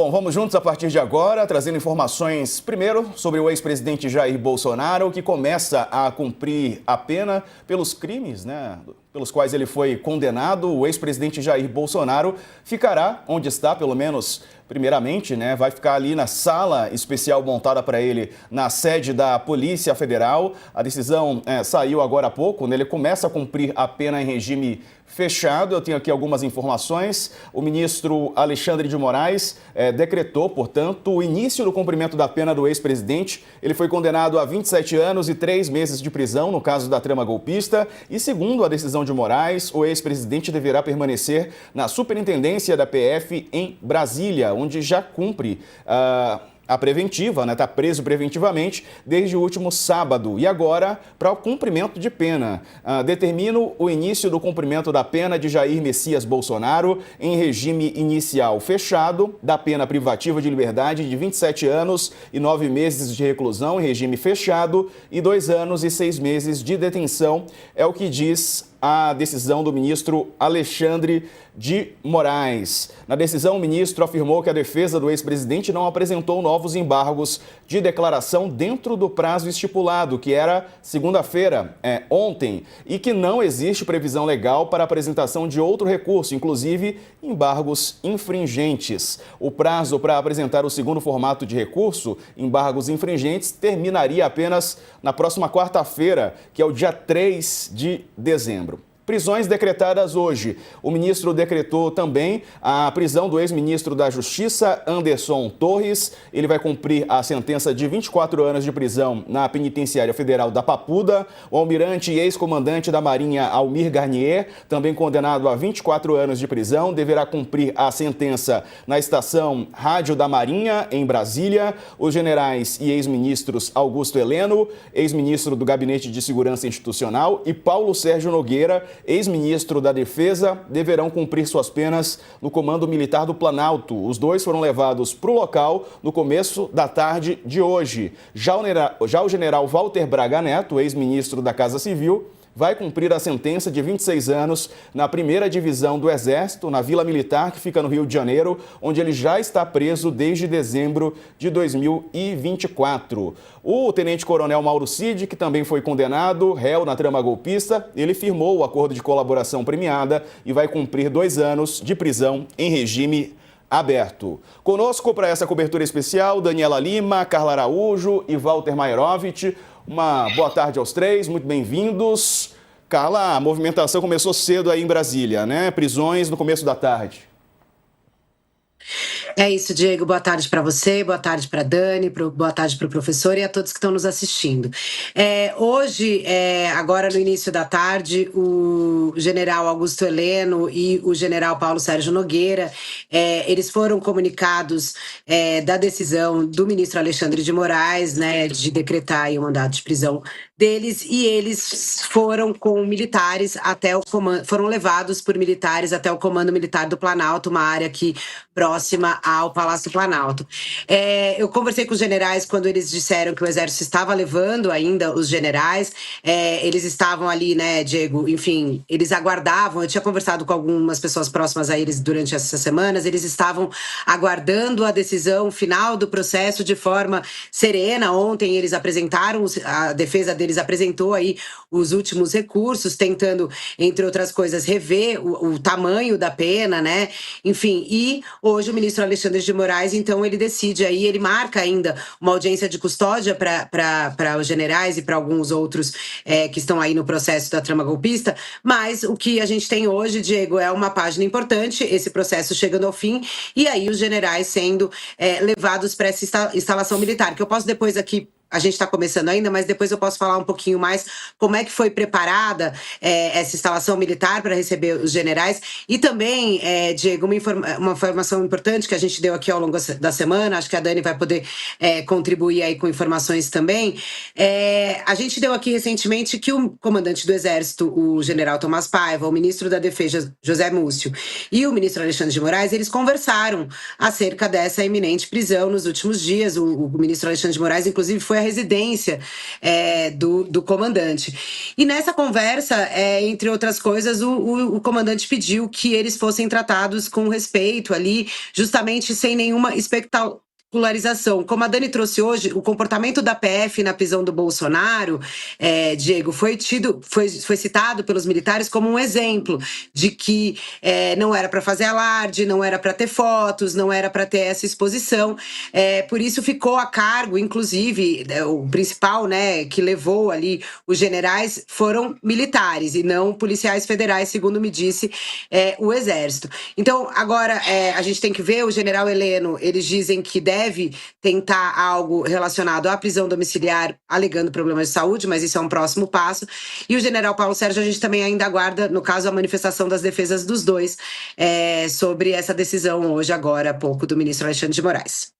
Bom, vamos juntos a partir de agora, trazendo informações, primeiro, sobre o ex-presidente Jair Bolsonaro, que começa a cumprir a pena pelos crimes, pelos quais ele foi condenado. O ex-presidente Jair Bolsonaro ficará onde está, pelo menos primeiramente, vai ficar ali na sala especial montada para ele na sede da Polícia Federal. A decisão saiu agora há pouco, ele começa a cumprir a pena em regime fechado. Eu tenho aqui algumas informações. O ministro Alexandre de Moraes decretou, portanto, o início do cumprimento da pena do ex-presidente. Ele foi condenado a 27 anos e 3 meses de prisão no caso da trama golpista. E segundo a decisão de Moraes, o ex-presidente deverá permanecer na superintendência da PF em Brasília, onde já cumpre a preventiva, está preso preventivamente desde o último sábado. E agora, para o cumprimento de pena, determino o início do cumprimento da pena de Jair Messias Bolsonaro em regime inicial fechado, da pena privativa de liberdade de 27 anos e 9 meses de reclusão em regime fechado e 2 anos e 6 meses de detenção, é o que diz a decisão do ministro Alexandre de Moraes. Na decisão, o ministro afirmou que a defesa do ex-presidente não apresentou novos embargos de declaração dentro do prazo estipulado, que era segunda-feira, ontem, e que não existe previsão legal para a apresentação de outro recurso, inclusive embargos infringentes. O prazo para apresentar o segundo formato de recurso, embargos infringentes, terminaria apenas na próxima quarta-feira, que é o dia 3 de dezembro. Prisões decretadas hoje. O ministro decretou também a prisão do ex-ministro da Justiça, Anderson Torres. Ele vai cumprir a sentença de 24 anos de prisão na Penitenciária Federal da Papuda. O almirante e ex-comandante da Marinha, Almir Garnier, também condenado a 24 anos de prisão, deverá cumprir a sentença na Estação Rádio da Marinha, em Brasília. Os generais e ex-ministros Augusto Heleno, ex-ministro do Gabinete de Segurança Institucional, e Paulo Sérgio Nogueira, ex-ministro da Defesa, deverão cumprir suas penas no Comando Militar do Planalto. Os dois foram levados para o local no começo da tarde de hoje. Já o general Walter Braga Neto, ex-ministro da Casa Civil, vai cumprir a sentença de 26 anos na 1ª Divisão do Exército, na Vila Militar, que fica no Rio de Janeiro, onde ele já está preso desde dezembro de 2024. O tenente-coronel Mauro Cid, que também foi condenado, réu na trama golpista, ele firmou o acordo de colaboração premiada e vai cumprir 2 anos de prisão em regime aberto. Conosco para essa cobertura especial, Daniela Lima, Carla Araújo e Walter Mairovich. Uma boa tarde aos três, muito bem-vindos. Carla, a movimentação começou cedo aí em Brasília, Prisões no começo da tarde. É isso, Diego. Boa tarde para você, boa tarde para Dani, boa tarde para o professor e a todos que estão nos assistindo. Hoje, agora no início da tarde, o general Augusto Heleno e o general Paulo Sérgio Nogueira, eles foram comunicados da decisão do ministro Alexandre de Moraes, de decretar aí o mandado de prisão deles, e eles foram com militares até o comando, foram levados por militares até o Comando Militar do Planalto, uma área aqui próxima ao Palácio do Planalto. Eu conversei com os generais quando eles disseram que o Exército estava levando ainda os generais, eles estavam ali, Diego, enfim, eles aguardavam, eu tinha conversado com algumas pessoas próximas a eles durante essas semanas, eles estavam aguardando a decisão final do processo de forma serena. Ontem eles apresentaram, a defesa deles apresentou aí os últimos recursos, tentando, entre outras coisas, rever o tamanho da pena, enfim, e hoje o ministro Alexandre de Moraes, então, ele decide aí, ele marca ainda uma audiência de custódia para os generais e para alguns outros que estão aí no processo da trama golpista, mas o que a gente tem hoje, Diego, é uma página importante, esse processo chegando ao fim, e aí os generais sendo levados para essa instalação militar, que eu posso depois aqui. A gente está começando ainda, mas depois eu posso falar um pouquinho mais como é que foi preparada essa instalação militar para receber os generais. E também, Diego, uma informação importante que a gente deu aqui ao longo da semana, acho que a Dani vai poder contribuir aí com informações também. A gente deu aqui recentemente que o comandante do Exército, o general Tomás Paiva, o ministro da Defesa, José Múcio, e o ministro Alexandre de Moraes, eles conversaram acerca dessa iminente prisão nos últimos dias. O ministro Alexandre de Moraes, inclusive, foi residência do comandante. E nessa conversa, entre outras coisas, o comandante pediu que eles fossem tratados com respeito ali, justamente sem nenhuma espetacularização. Como a Dani trouxe hoje, o comportamento da PF na prisão do Bolsonaro, Diego, foi citado pelos militares como um exemplo de que não era para fazer alarde, não era para ter fotos, não era para ter essa exposição. Por isso ficou a cargo, inclusive, o principal, né, que levou ali os generais foram militares e não policiais federais, segundo me disse o Exército. Então, agora a gente tem que ver, o general Heleno, eles dizem que deve tentar algo relacionado à prisão domiciliar, alegando problemas de saúde, mas isso é um próximo passo. E o general Paulo Sérgio, a gente também ainda aguarda, no caso, a manifestação das defesas dos dois sobre essa decisão hoje, agora há pouco, do ministro Alexandre de Moraes.